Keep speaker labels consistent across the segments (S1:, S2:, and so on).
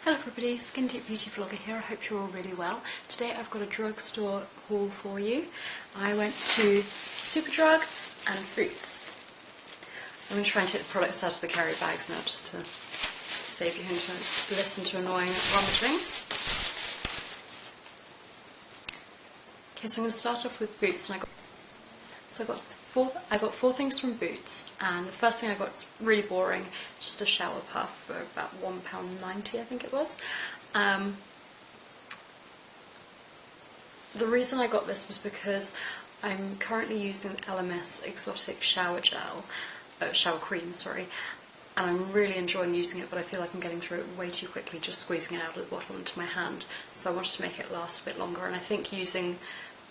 S1: Hello everybody, Skin Deep Beauty Vlogger here. I hope you're all really well. Today I've got a drugstore haul for you. I went to Superdrug and Boots. I'm going to try and take the products out of the carry bags now just to save you having to listen to annoying rummaging. Okay, so I'm going to start off with Boots, and I got four things from Boots, and the first thing I got is really boring, just a shower puff for about £1.90 I think it was. The reason I got this was because I'm currently using the LMS Exotic Shower Cream, and I'm really enjoying using it, but I feel like I'm getting through it way too quickly, just squeezing it out of the bottle into my hand. So I wanted to make it last a bit longer, and I think using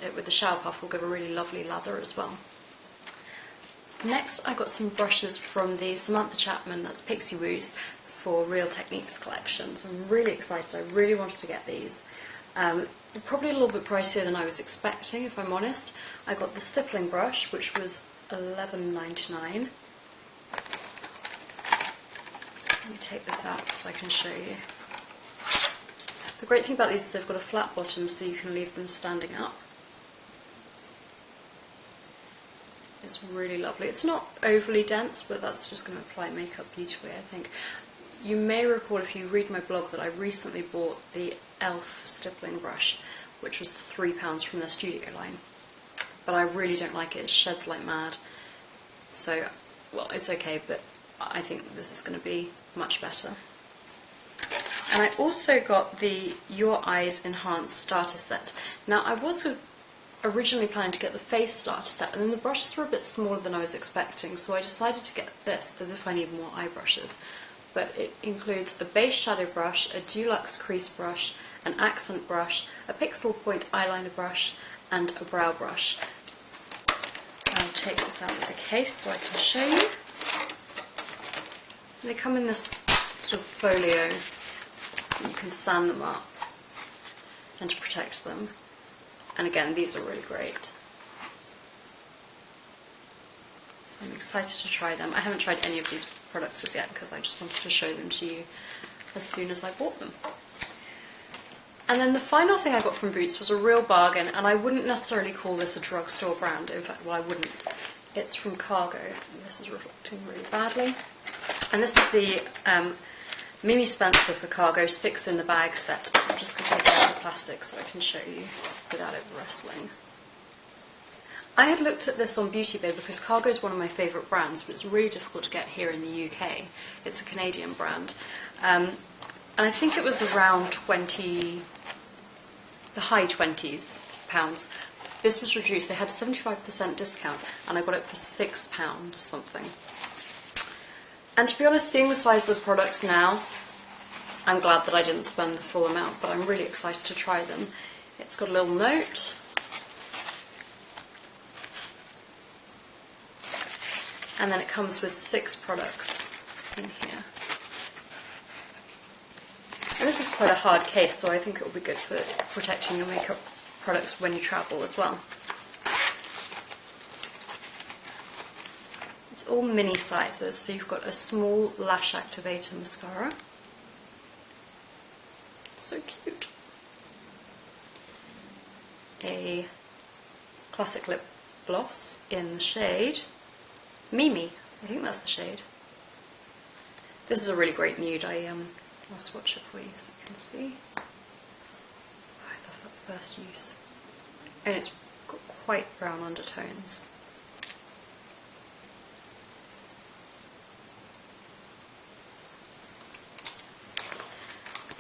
S1: it with the shower puff will give a really lovely lather as well. Next I got some brushes from the Samantha Chapman, that's Pixie Woos, for Real Techniques collection. So I'm really excited, I really wanted to get these. Probably a little bit pricier than I was expecting, if I'm honest. I got the Stippling brush, which was £11.99. Let me take this out so I can show you. The great thing about these is they've got a flat bottom so you can leave them standing up. It's really lovely. It's not overly dense, but that's just going to apply makeup beautifully, I think. You may recall, if you read my blog, that I recently bought the e.l.f. stippling brush, which was £3 from their studio line. But I really don't like it. It sheds like mad. So, well, it's okay, but I think this is going to be much better. And I also got the Your Eyes Enhanced Starter Set. Now, I was originally planning to get the face starter set, and then the brushes were a bit smaller than I was expecting, so I decided to get this, as if I need more eye brushes. But it includes a base shadow brush, a deluxe crease brush, an accent brush, a pixel point eyeliner brush, and a brow brush. I'll take this out of the case so I can show you. They come in this sort of folio, so you can sand them up and to protect them. And again, these are really great. So I'm excited to try them. I haven't tried any of these products as yet because I just wanted to show them to you as soon as I bought them. And then the final thing I got from Boots was a real bargain, and I wouldn't necessarily call this a drugstore brand. In fact, well, I wouldn't. It's from Cargo. This is reflecting really badly. And this is the Mimi Spencer for Cargo 6 in the bag set. I'm just going to take it out of the plastic so I can show you without it rustling. I had looked at this on Beauty Bay because Cargo is one of my favourite brands, but it's really difficult to get here in the UK. It's a Canadian brand. And I think it was around the high 20s pounds. This was reduced. They had a 75% discount, and I got it for £6 something. And to be honest, seeing the size of the products now, I'm glad that I didn't spend the full amount, but I'm really excited to try them. It's got a little note. And then it comes with 6 products in here. And this is quite a hard case, so I think it will be good for protecting your makeup products when you travel as well. All mini sizes, so you've got a small Lash Activator mascara. So cute. A classic lip gloss in the shade Mimi, I think that's the shade. This is a really great nude. I'll swatch it for you so you can see. Oh, I love that first use. And it's got quite brown undertones.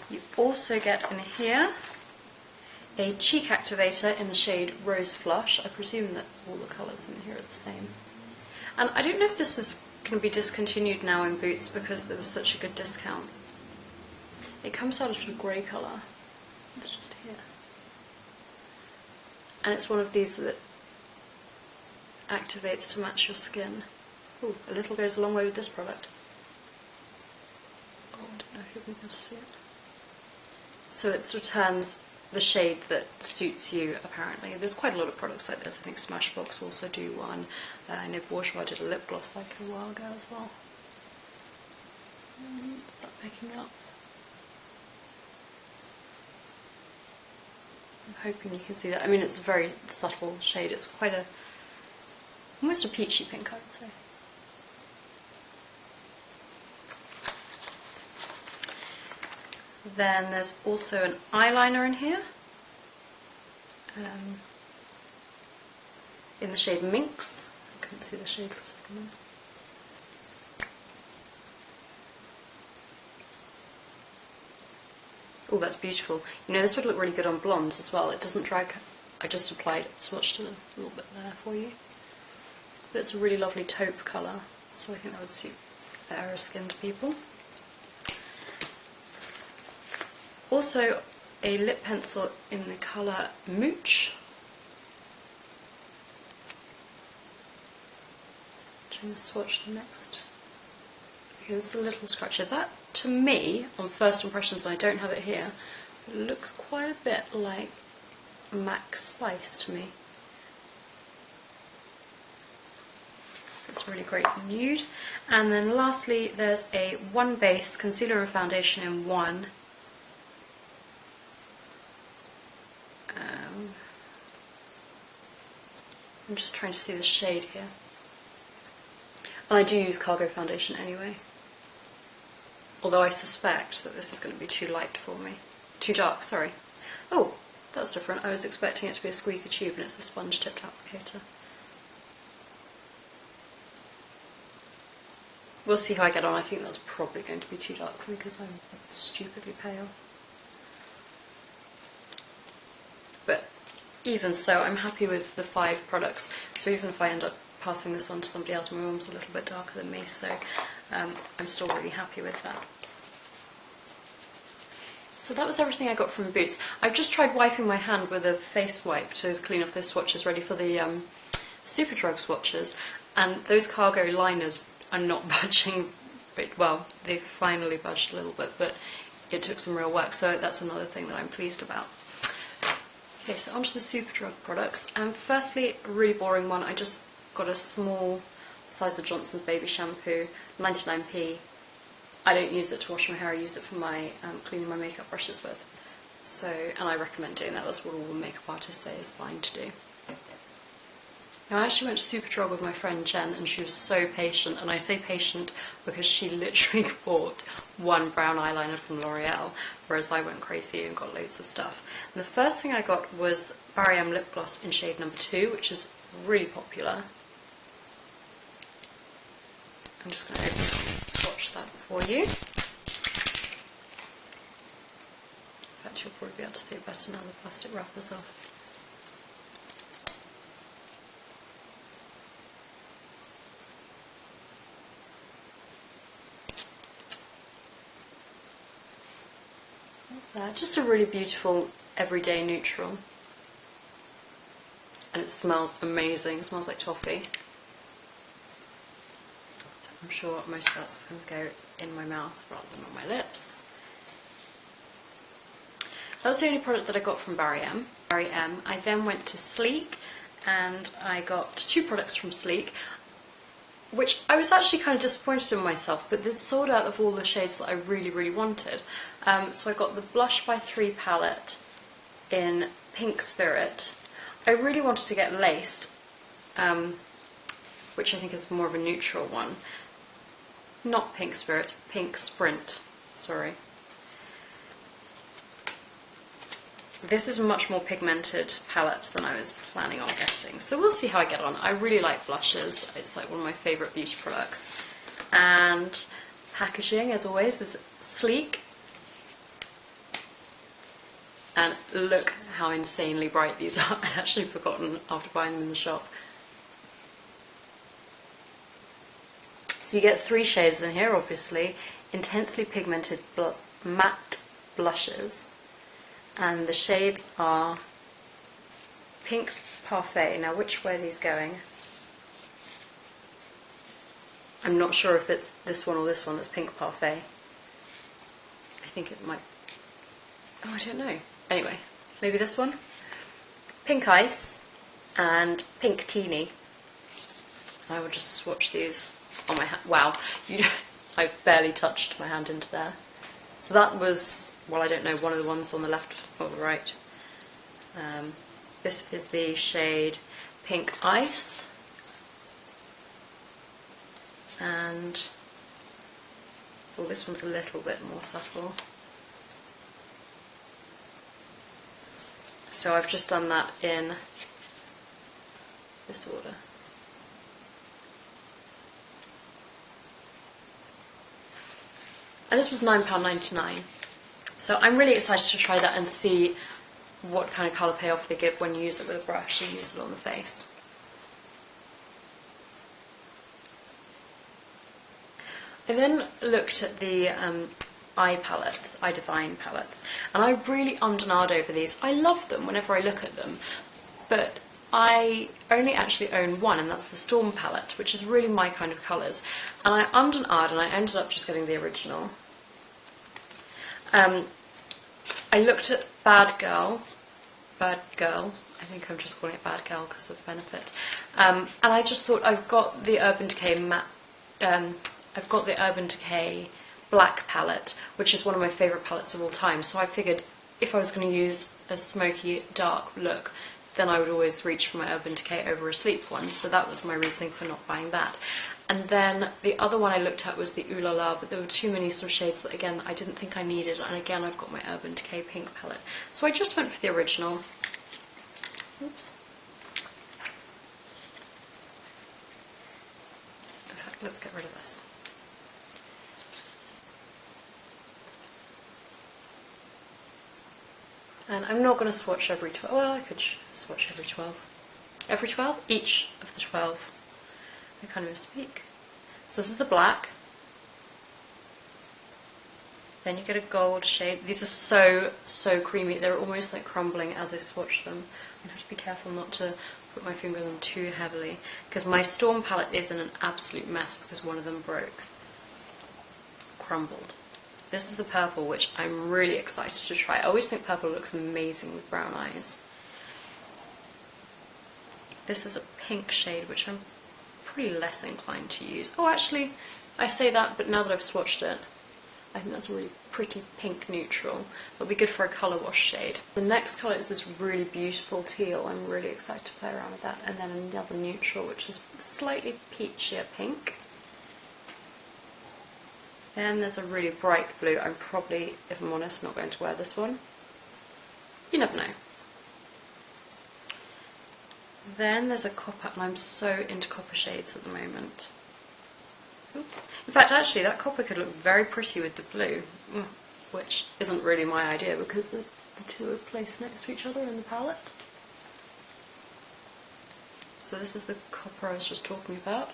S1: You also get in here a CheekActivator in the shade Rose Flush. I presume that all the colours in here are the same. And I don't know if this is going to be discontinued now in Boots because there was such a good discount. It comes out a sort of grey colour. It's just here. And it's one of these that activates to match your skin. Ooh, a little goes a long way with this product. Oh, I don't know if you'll be able to see it. So it returns the shade that suits you, apparently. There's quite a lot of products like this. I think Smashbox also do one. I know Bourjois did a lip gloss like a while ago as well. Is that picking up? hoping you can see that. I mean, it's a very subtle shade. It's quite a, almost a peachy pink, I would say. Then there's also an eyeliner in here, in the shade Minx. I couldn't see the shade for a second. Oh, that's beautiful. You know, this would look really good on blondes as well. It doesn't drag. I just applied, swatched it a little bit there for you. But it's a really lovely taupe colour, so I think that would suit fairer skinned people. Also, a lip pencil in the colour Mooch. I'm going to swatch the next. Because it's a little scratchy. That, to me, on first impressions, and I don't have it here, it looks quite a bit like MAC Spice to me. It's really great nude. And then lastly, there's a OneBase concealer and foundation in one. I'm just trying to see the shade here. And I do use cargo foundation anyway. Although I suspect that this is going to be too light for me. Too dark, sorry. Oh, that's different. I was expecting it to be a squeezy tube and it's a sponge tipped applicator. We'll see how I get on. I think that's probably going to be too dark for me because I'm stupidly pale. But even so, I'm happy with the 5 products. So even if I end up passing this on to somebody else, my mum's a little bit darker than me, so I'm still really happy with that. So that was everything I got from Boots. I've just tried wiping my hand with a face wipe to clean off those swatches ready for the Superdrug swatches, and those cargo liners are not budging. Well, they've finally budged a little bit, but it took some real work, so that's another thing that I'm pleased about. Okay, so onto the Superdrug products. Firstly, a really boring one. I just got a small size of Johnson's baby shampoo, 99p. I don't use it to wash my hair, I use it for my cleaning my makeup brushes with. So, and I recommend doing that. That's what all the makeup artists say is fine to do. Now, I actually went to Superdrug with my friend Jen, and she was so patient, and I say patient because she literally bought one brown eyeliner from L'Oreal, whereas I went crazy and got loads of stuff. And the first thing I got was Barry M lip gloss in shade number 2, which is really popular. I'm just going to swatch that for you. In fact, you'll probably be able to see it better now the plastic wrapper's off. Just a really beautiful everyday neutral, and it smells amazing. It smells like toffee. I'm sure most of that's going to go in my mouth rather than on my lips. That was the only product that I got from Barry M. I then went to Sleek and I got 2 products from Sleek, which I was actually kind of disappointed in myself, but they sold out of all the shades that I really, really wanted. So I got the Blush by 3 palette in Pink Spirit. I really wanted to get Laced, which I think is more of a neutral one. Not Pink Spirit, Pink Sprint, sorry. This is a much more pigmented palette than I was planning on getting, so we'll see how I get on. I really like blushes, it's like one of my favourite beauty products. And packaging, as always, is sleek. And look how insanely bright these are. I'd actually forgotten after buying them in the shop. So you get 3 shades in here, obviously. Intensely pigmented matte blushes. And the shades are Pink Parfait. Now, which way are these going? I'm not sure if it's this one or this one that's Pink Parfait. I think it might... Oh, I don't know. Anyway, maybe this one? Pink Ice and Pink Teeny. I will just swatch these on my hand. Wow, I barely touched my hand into there. So that was, well, I don't know, one of the ones on the left or the right. This is the shade Pink Ice, and well, this one's a little bit more subtle. So I've just done that in this order. And this was £9.99. So I'm really excited to try that and see what kind of colour payoff they give when you use it with a brush and use it on the face. I then looked at the eye palettes, Eye Divine palettes, and I really ummed and ahed over these. I love them whenever I look at them, but I only actually own one, and that's the Storm palette, which is really my kind of colours. And I ummed and ahed, and I ended up just getting the original. I looked at Bad Girl, I think I'm just calling it Bad Girl because of the benefit, and I just thought I've got the Urban Decay I've got the Urban Decay Black palette, which is one of my favourite palettes of all time, so I figured if I was going to use a smoky dark look, then I would always reach for my Urban Decay over a sleep one, so that was my reasoning for not buying that. And then the other one I looked at was the Ooh La La, but there were too many sort of shades that, again, I didn't think I needed, and again, I've got my Urban Decay Pink palette. So I just went for the original. Oops. In fact, let's get rid of this. And I'm not going to swatch every 12, well, I could swatch every 12. Every 12? Each of the 12. I can't even speak. So this is the black. Then you get a gold shade. These are so creamy. They're almost like crumbling as I swatch them. I have to be careful not to put my finger on them too heavily, because my Storm palette is in an absolute mess because one of them broke. Crumbled. This is the purple, which I'm really excited to try. I always think purple looks amazing with brown eyes. This is a pink shade, which I'm pretty less inclined to use. Oh, actually, I say that, but now that I've swatched it, I think that's a really pretty pink neutral. It'll be good for a colour wash shade. The next colour is this really beautiful teal. I'm really excited to play around with that. And then another neutral, which is slightly peachier pink. Then there's a really bright blue. I'm probably, if I'm honest, not going to wear this one. You never know. Then there's a copper, and I'm so into copper shades at the moment. Oops. In fact, actually, that copper could look very pretty with the blue, which isn't really my idea because the two are placed next to each other in the palette. So this is the copper I was just talking about.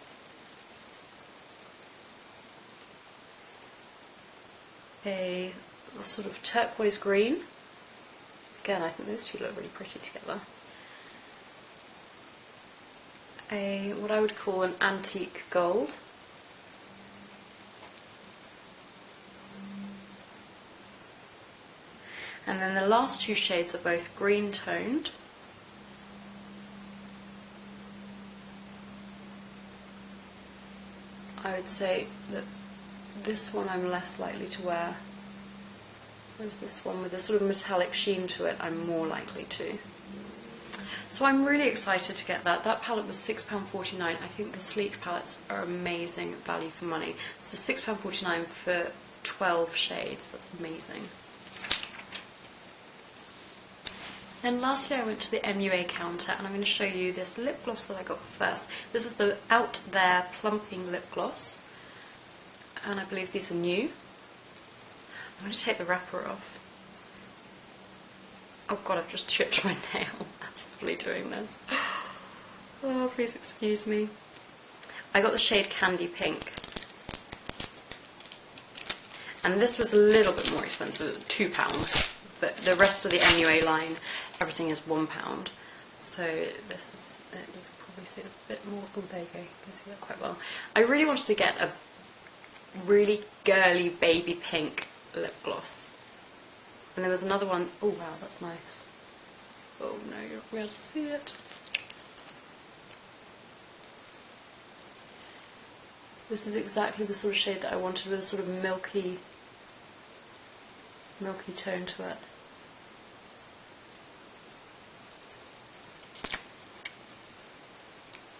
S1: A sort of turquoise green. Again, I think those two look really pretty together. A what I would call an antique gold. And then the last two shades are both green toned. I would say that this one I'm less likely to wear, whereas this one with a sort of metallic sheen to it I'm more likely to. So I'm really excited to get that. That palette was £6.49. I think the Sleek palettes are amazing value for money. So £6.49 for 12 shades, that's amazing. Then lastly I went to the MUA counter and I'm going to show you this lip gloss that I got first. This is the Out There Plumping lip gloss. And I believe these are new. I'm going to take the wrapper off. Oh god, I've just chipped my nail. Massively doing this. Oh, please excuse me. I got the shade Candy Pink. And this was a little bit more expensive, £2. But the rest of the MUA line, everything is £1. So this is, you can probably see it a bit more. Oh, there you go, you can see that quite well. I really wanted to get a really girly baby pink lip gloss. And there was another one, oh wow, that's nice. Oh no, you're not going to be able to see it. This is exactly the sort of shade that I wanted, with a sort of milky tone to it.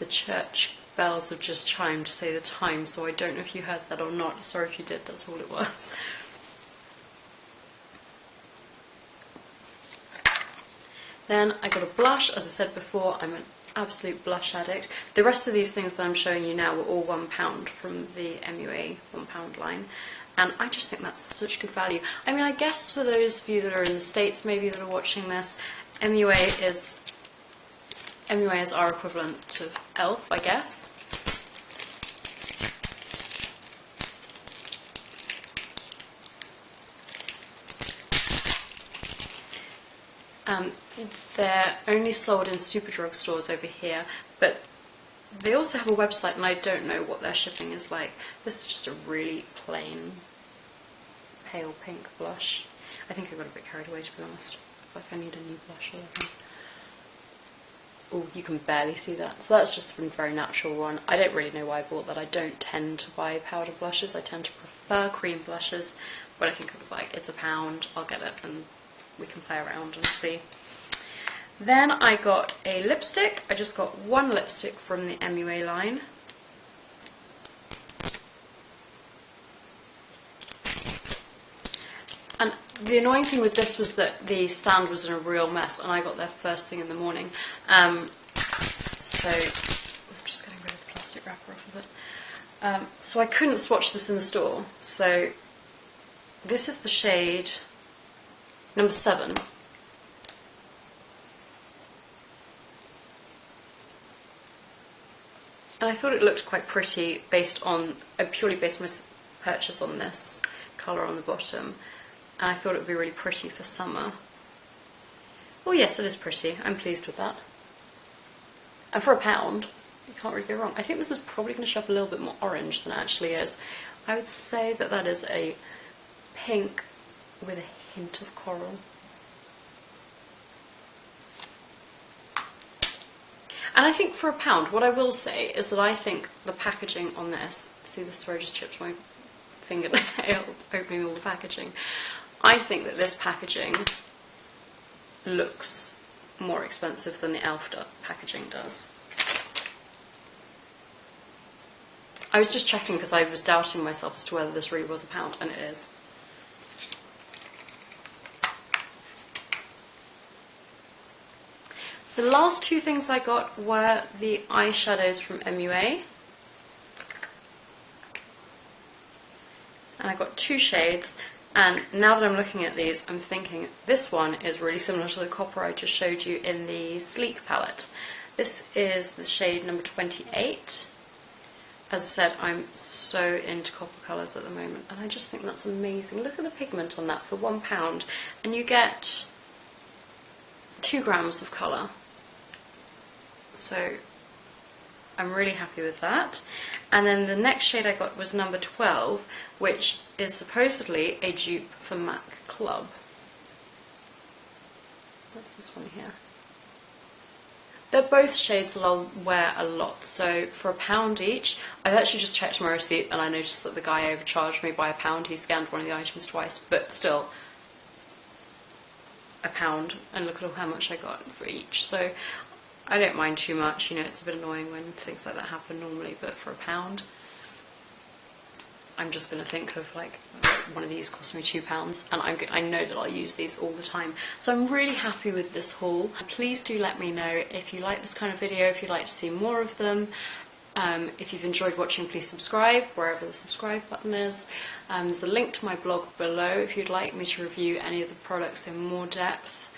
S1: the church bells have just chimed to say the time, so I don't know if you heard that or not. Sorry if you did, that's all it was. Then I got a blush. As I said before, I'm an absolute blush addict. The rest of these things that I'm showing you now were all £1 from the MUA £1 line, and I just think that's such good value. I mean, I guess for those of you that are in the States maybe that are watching this, MUA is our equivalent to ELF, I guess. They're only sold in Superdrug stores over here, but they also have a website and I don't know what their shipping is like. This is just a really plain pale pink blush. I think I got a bit carried away, to be honest. Like I need a new blush or something. Oh, you can barely see that. So that's just from Very Natural one. I don't really know why I bought that. I don't tend to buy powder blushes. I tend to prefer cream blushes, but I think I was like, it's £1, I'll get it and we can play around and see. Then I got a lipstick. I just got one lipstick from the MUA line. And the annoying thing with this was that the stand was in a real mess and I got there first thing in the morning. So I'm just getting rid of the plastic wrapper off of it. So I couldn't swatch this in the store. So this is the shade number 7. And I thought it looked quite pretty based on, I purely based my purchase on this colour on the bottom. And I thought it would be really pretty for summer. Oh yes, it is pretty. I'm pleased with that. And for £1, you can't really go wrong. I think this is probably going to show up a little bit more orange than it actually is. I would say that that is a pink with a hint of coral. And I think for £1, what I will say is that I think the packaging on this, see this is where I just chipped my fingernail opening all the packaging. I think that this packaging looks more expensive than the ELF packaging does. I was just checking because I was doubting myself as to whether this really was £1, and it is. The last two things I got were the eyeshadows from MUA. And I got 2 shades, and now that I'm looking at these, I'm thinking this one is really similar to the copper I just showed you in the Sleek palette. This is the shade number 28. As I said, I'm so into copper colours at the moment, and I just think that's amazing. Look at the pigment on that for £1, and you get 2 grams of colour. So I'm really happy with that. And then the next shade I got was number 12, which is supposedly a dupe for MAC Club. What's this one here? They're both shades that I'll wear a lot, so for £1 each. I've actually just checked my receipt and I noticed that the guy overcharged me by £1. He scanned one of the items twice, but still £1, and look at how much I got for each. So I don't mind too much, you know, it's a bit annoying when things like that happen normally, but for £1, I'm just going to think of like one of these cost me £2, and I know that I'll use these all the time. So I'm really happy with this haul. Please do let me know if you like this kind of video, if you'd like to see more of them. If you've enjoyed watching, please subscribe wherever the subscribe button is. There's a link to my blog below if you'd like me to review any of the products in more depth.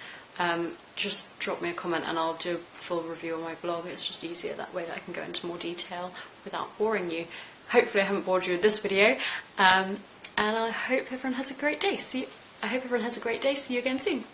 S1: Just drop me a comment and I'll do a full review on my blog. It's just easier that way that I can go into more detail without boring you. Hopefully I haven't bored you with this video, and I hope everyone has a great day. See you again soon.